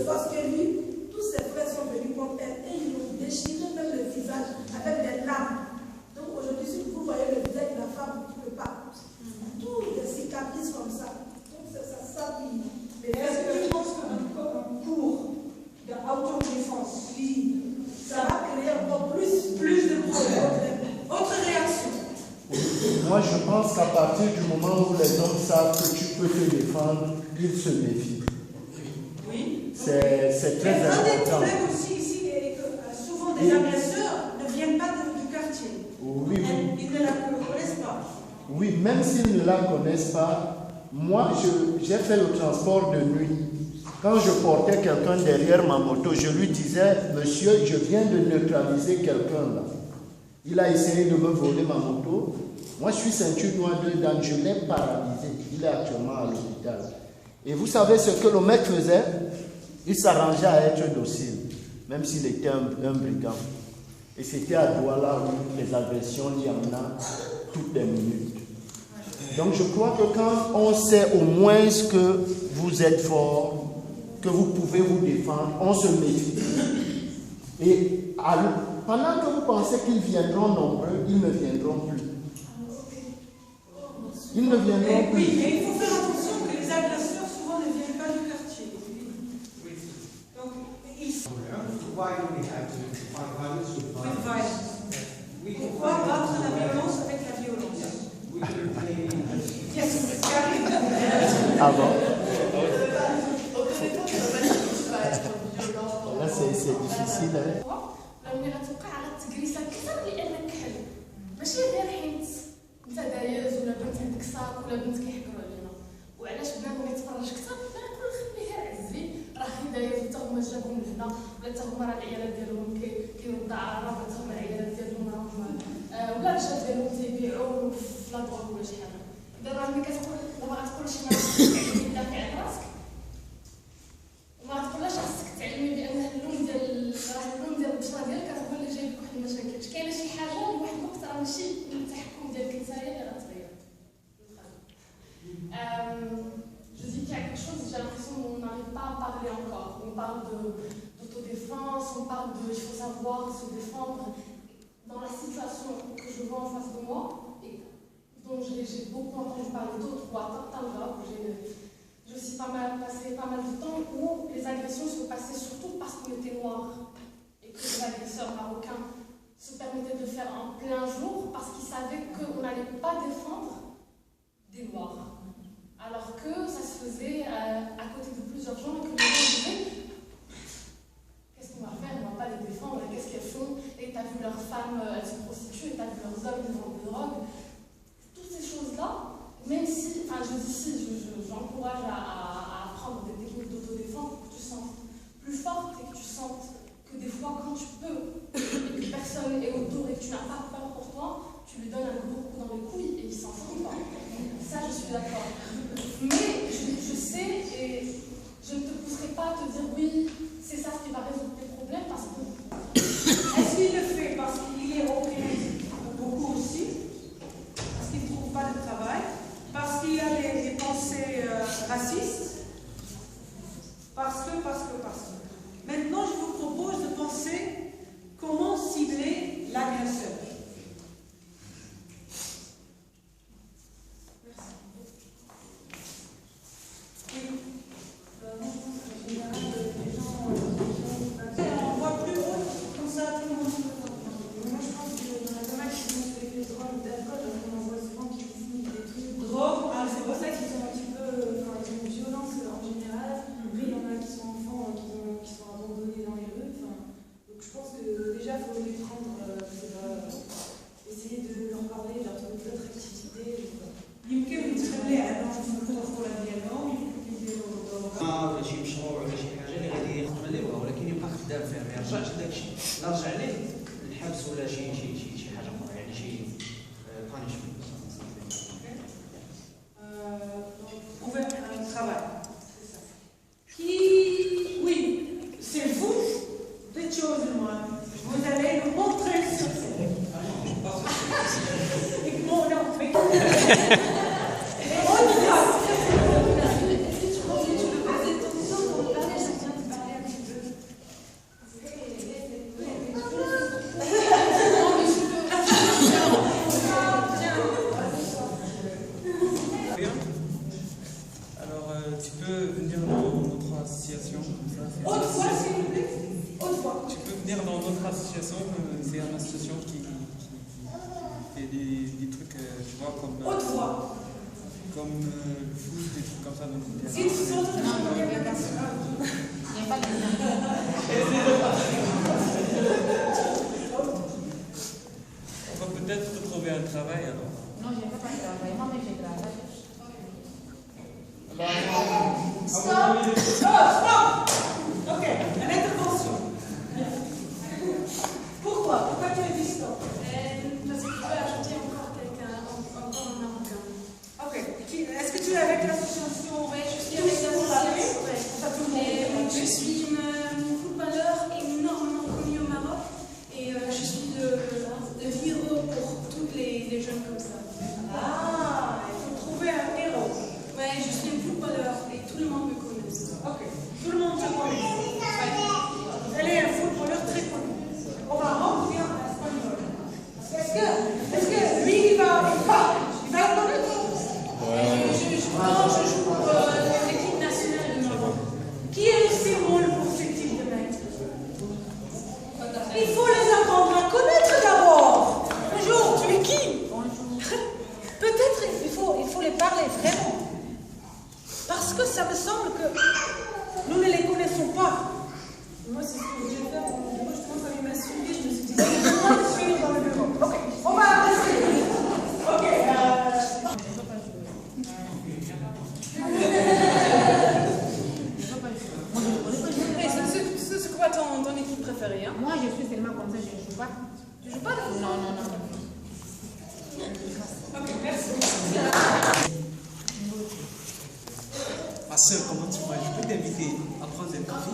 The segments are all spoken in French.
force que lui, tous ses frères sont venus contre elle et ils l'ont déchiré même le visage avec des larmes. Donc aujourd'hui, si vous voyez le visage de la femme, tu ne peux pas. Tous des cicatrices comme ça. Donc c'est ça qui. Mais est-ce que tu penses qu'un cours d'autodéfense, ça va créer encore plus de problèmes? Autre réaction? Moi, je pense qu'à partir du moment où les hommes savent que tu peux te défendre, ils se méfient. Oui. C'est très important. Un des problèmes aussi ici est que souvent des agresseurs ne viennent pas du quartier. Oui, oui. Ils ne la connaissent pas. Oui, même s'ils ne la connaissent pas, moi, j'ai fait le transport de nuit. Quand je portais quelqu'un derrière ma moto, je lui disais, monsieur, je viens de neutraliser quelqu'un là. Il a essayé de me voler ma moto. Moi, je suis ceinture noire de Dan, je l'ai paralysé. Il est actuellement à l'hôpital. Et vous savez ce que le mec faisait? Il s'arrangeait à être docile, même s'il était un brigand. Et c'était à Douala où les agressions, il y en a toutes les minutes. Donc je crois que quand on sait au moins que vous êtes fort, que vous pouvez vous défendre, on se méfie. Et pendant que vous pensez qu'ils viendront nombreux, ils ne viendront plus. Ils ne viendront plus. Oui, mais il faut faire attention que les agresseurs souvent ne viennent pas du quartier. Donc, ils sont. Pourquoi battre la violence avec la violence? Ah bon? Là, c'est difficile. ملي غتوقع غتجريسه اكثر لانك كحل ماشي غير حيت انت دايز ولا بنت عندك صاك ولا بنت كيحكروا علينا وعلاش بنادم يتفرج اكثر نقول خليه عزي راه خي دايز حتى هما جابهم لهنا ولا حتى هما راه العيالات ديالهم كيردوا العرب ولا حتى هما العيالات ديالهم راهم ولا الرجال ديالهم تيبيعوا في لا دروغ ولا شي حاجه دابا ملي كتقول دابا غتقول شي ناس تدافع على راسك وما تقولش خاصك تعلمي بان اللون ديال البشره ديالك هو اللي جايب لك واحد المشاكل كاينه شي حاجه لواحد الوقت راه ماشي التحكم ديالك نتايا اللي غتغير. Je dis qu'il y a quelque chose, j'ai l'impression qu'on n'arrive pas à parler encore. On parle d'autodéfense, on parle de il faut savoir se défendre. Dans la situation que je vois en face de moi, et dont j'ai beaucoup entendu parler d'autres, ou à Tanga, où j'ai aussi passé pas mal de temps, où les agressions sont passées surtout parce qu'on était noirs. Et que les agresseurs marocains se permettaient de le faire en plein jour parce qu'ils savaient qu'on n'allait pas défendre des noirs. Alors que ça se faisait à côté de plusieurs gens et que les gens disaient qu'est-ce qu'on va faire, on ne va pas les défendre, qu'est-ce qu'elles font, et t'as vu leurs femmes, elles se prostituent, et t'as vu leurs hommes, ils vendent de drogue. Toutes ces choses-là, même si, enfin je dis si, j'encourage à apprendre des techniques d'autodéfense pour que tu sentes plus forte et que tu sentes que des fois quand tu peux et que personne est autour et que tu n'as pas peur pour toi, tu lui donnes un gros coup dans les couilles et il s'en fout pas. Ça je suis d'accord. Mais je sais et je ne te pousserai pas à te dire oui, c'est ça qui va résoudre tes problèmes parce que... Est-ce qu'il le fait parce qu'il est opprimé beaucoup aussi? Parce qu'il ne trouve pas de travail? Parce qu'il a des pensées racistes? Parce que. Maintenant, je vous propose de penser comment cibler l'agresseur. Merci. Oui. On voit plus haut, comme ça tout le monde se voit. Moi, je pense que dans la dommage, qui sont avec les drogues d'alcool, on en voit souvent qui disent des trucs. Drogue, C'est pour ça qu'ils sont un petit peu. Enfin, ils ont une violence en général. Après, il y en a qui sont enfants, qui sont abandonnés dans les rues. Enfin, donc, je pense que déjà, il faut les prendre. Essayer de leur parler, de leur trouver d'autres activités. يمكن تخلي عندهم يفكروا ديالهم يديروا ولا شي مشروع ولا شي حاجه اللي غادي يخدموا ولكن يبقى خدام فيها ما يرجعش لداكشي لا رجع ليه الحبس ولا شي حاجه اخرى يعني شي بانيشمنت. Trouver un travail, c'est ça. Qui, oui, c'est vous, des choses moi. Vous allez le montrer sur scène. Et que mon nom fait. Si tu veux poser ton question pour parler, chacun peut parler peux venir dans notre association comme ça. Haute voix, s'il vous plaît. Haute voix. Tu peux venir dans notre association, c'est une association qui fait des trucs, tu vois, comme. Haute voix. Comme le foot, des trucs comme ça. Donc, Si tu sors de la Il n'y a pas de on va peut-être trouver un travail alors. Non, je n'ai pas de travail. Moi, mais je travaille. Stop. Ok, une intervention. Pourquoi tu as dit stop? Parce que je veux ajouter encore encore un Marocain. Ok. Est-ce que tu es avec l'association? Oui, je suis avec l'association. Ouais. Je suis une footballeur énormément connue au Maroc et je suis de héros pour tous les jeunes comme ça. Ah, il faut trouver un héros. Oui, je suis une footballeur et tout le monde me connaît. Ok, tout le monde te connaît. Elle est un footballeur très connu. On va remplir l'espagnol. Est-ce que lui, il va le connaître? Je joue pour l'équipe nationale du Maroc. Qui est le symbole pour ce type de mec? Il faut les apprendre à connaître d'abord. Bonjour, tu es qui? Peut-être il faut les parler vraiment. Parce que ça me semble que nous ne les connaissons pas. Moi, c'est ce que je vais faire. Moi, je pense à m'assumer. Je me suis dit, Je dois le suivre dans le bureau. Ok, on va arrêter. Ok. c'est quoi ton équipe préférée, hein? Moi, je suis seulement comme ça, je ne joue pas. Tu joues pas de foot? Non, non, non. Ok, merci. Ma soeur, comment tu vas? Je peux t'inviter à prendre un café?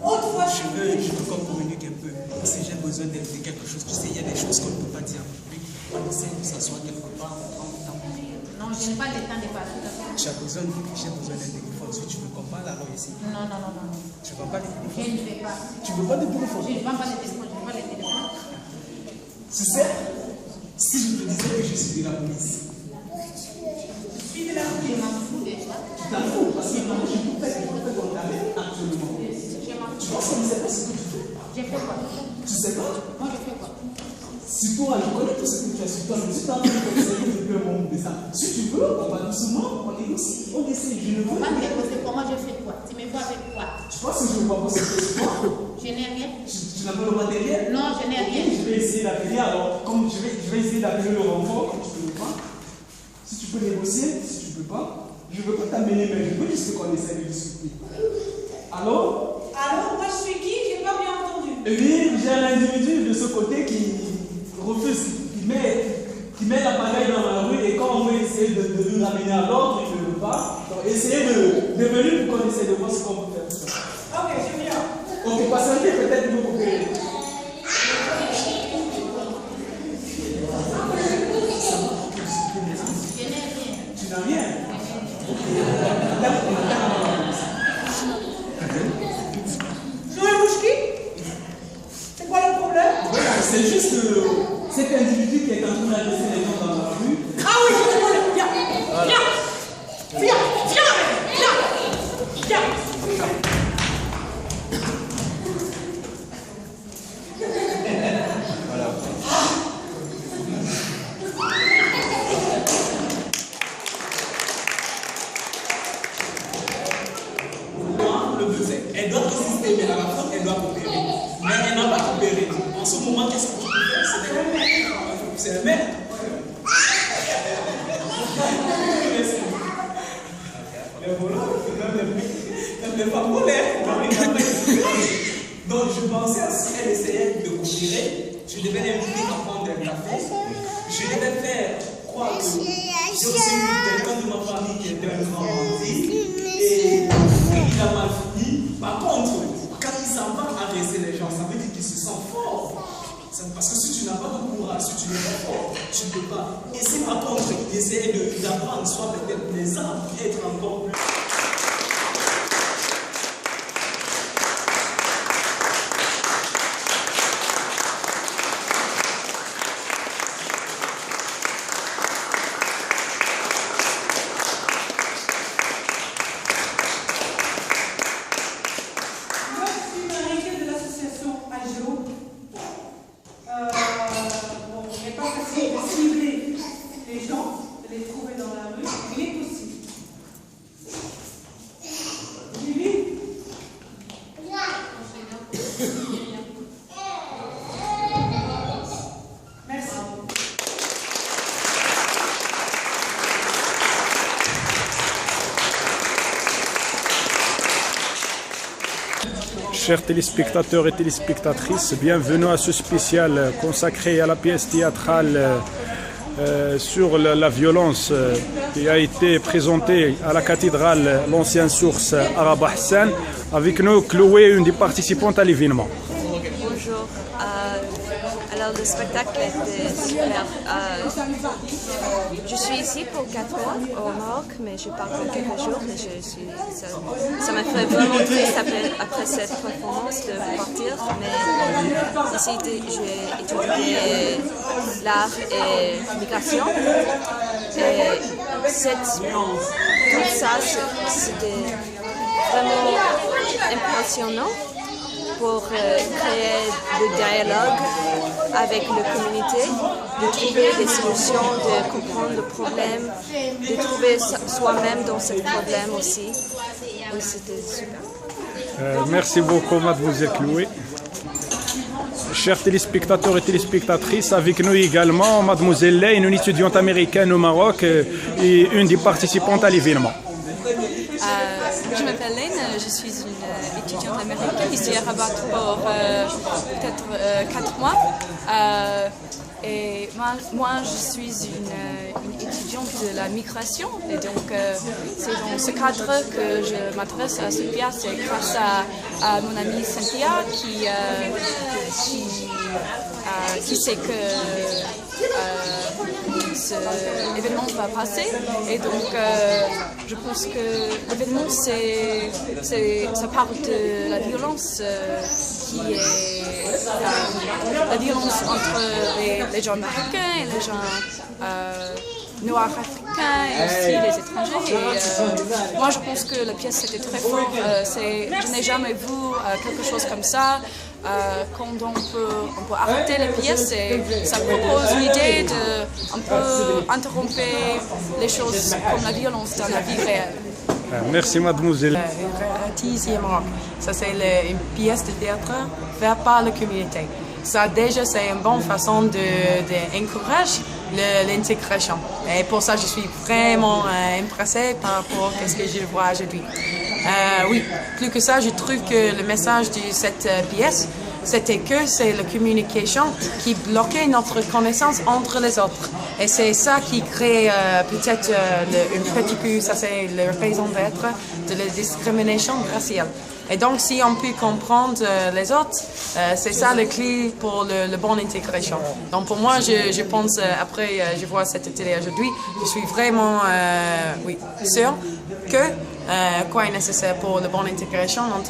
Autre fois, Je veux qu'on communique un peu. Si j'ai besoin de quelque chose, tu sais, il y a des choses qu'on ne peut pas dire. On essaie de s'asseoir quelque part, on prend le temps. Non, je n'ai pas le temps de passer. J'ai besoin d'un téléphone. Si tu veux qu'on parle, alors ici. Non, non, non, non. Tu ne veux pas de Je téléphone? ne vais pas. Tu ne veux pas de téléphone? Je ne vends pas les téléphones, je ne vends pas les téléphones. Tu sais, si je te disais que je suis de la police, Je m'en fous déjà. tu t'en fous parce que moi, je peux faire ton travail actuellement. Je m'en Tu fous. penses que je ne sais pas ce que tu fais? Je fais quoi? Tu sais pas? Moi, je fais quoi? Si toi, je connais tout ce que tu as sur toi, je suis en train de conseiller depuis un moment de ça. Si tu veux, on va doucement, on négocie, on essaie. Je ne veux On va pas. me déposer comment je fais quoi? Tu me vois avec quoi? Tu penses que je vois pas ce que tu vois? Je n'ai rien. Tu n'as pas le matériel? Non, je n'ai rien. Je vais essayer d'appeler, alors, comme je vais essayer d'appeler le renfort, comme tu peux le voir. Si tu peux négocier, si tu peux pas, je ne veux pas t'amener, mais je veux juste qu'on essaie de discuter. Alors? alors moi, je suis qui? J'ai pas bien entendu. Eh bien, j'ai un individu de ce côté qui refuse, qui met l'appareil dans la rue et quand on veut essayer de le ramener à l'ordre, il ne veut pas. Donc, essayez de venir pour qu'on essaie de voir ce qu'on peut faire. Ok, je viens. Ok, patientez, peut-être vous coopérer. Je n'ai rien. Tu n'as rien. Joël Bouchki? C'est quoi le problème? Voilà, c'est juste cet individu qui est en train d'agresser les gens dans la rue. Ah oui, je te connais. Viens. Viens. Viens. Viens. Viens. Viens. Le but c'est, elle doit résister, mais à la fin, elle doit coopérer. Mais elle n'a pas coopéré. En ce moment, qu'est-ce que tu peux faire? C'est le maire. Mais voilà, elle n'est pas polaire. Donc je pensais, si elle essayait de coopérer, je devais l'inviter à prendre un café. Je devais faire croire que j'ai aussi eu quelqu'un de ma famille qui était un grand bandit. Et il a mal fini. Par contre, quand il s'en va agresser les gens, ça veut dire qu'il se sent fort. Parce que si tu n'as pas de courage, si tu n'es pas fort, tu ne peux pas. Et si par contre, il essaie d'apprendre, soit peut-être les armes, être encore plus. Chers téléspectateurs et téléspectatrices, bienvenue à ce spécial consacré à la pièce théâtrale sur la violence qui a été présentée à la cathédrale L'Ancienne Source Arabe Hassan. Avec nous, Chloé, une des participantes à l'événement. Bonjour. Alors le spectacle était super. Je suis ici pour 4 mois au Maroc, mais je pars pour quelques jours. Mais ça m'a fait vraiment triste après cette performance de partir. Mais ici, j'ai étudié l'art et l'immigration. Et tout ça, c'était vraiment impressionnant pour créer le dialogue avec la communauté, de trouver des solutions, de comprendre le problème, de trouver soi-même dans ce problème aussi. Oui, c'était super. Merci beaucoup, mademoiselle Chloé. Chers téléspectateurs et téléspectatrices, avec nous également mademoiselle Lane, une étudiante américaine au Maroc et une des participantes à l'événement. Je m'appelle Lane, je suis une étudiante américaine ici à Rabat pour peut-être 4 mois. Et moi, je suis une étudiante de la migration. Et donc, c'est dans ce cadre que je m'adresse à cette pièce. C'est grâce à mon amie Cynthia qui sait que cet événement va passer. Et donc, je pense que l'événement, ça parle de la violence qui est la violence entre les gens marocains et les gens noirs africains et aussi les étrangers. Et, moi, je pense que la pièce était très forte. Je n'ai jamais vu quelque chose comme ça. Quand on peut arrêter les pièces, et ça propose l'idée de interrompre les choses comme la violence dans la vie réelle. Merci mademoiselle. Ici au Maroc. Ça c'est une pièce de théâtre faite par la communauté. Ça déjà c'est une bonne façon d'encourager l'intégration. Et pour ça je suis vraiment impressée par rapport à ce que je vois aujourd'hui. Oui, plus que ça, je trouve que le message de cette pièce, c'était que c'est la communication qui bloquait notre connaissance entre les autres. Et c'est ça qui crée peut-être une critique, ça c'est la raison d'être de la discrimination raciale. Et donc, si on peut comprendre les autres, c'est ça le clé pour la bonne intégration. Donc, pour moi, je pense, après je vois cette atelier aujourd'hui, je suis vraiment sûre que quoi est nécessaire pour la bonne intégration entre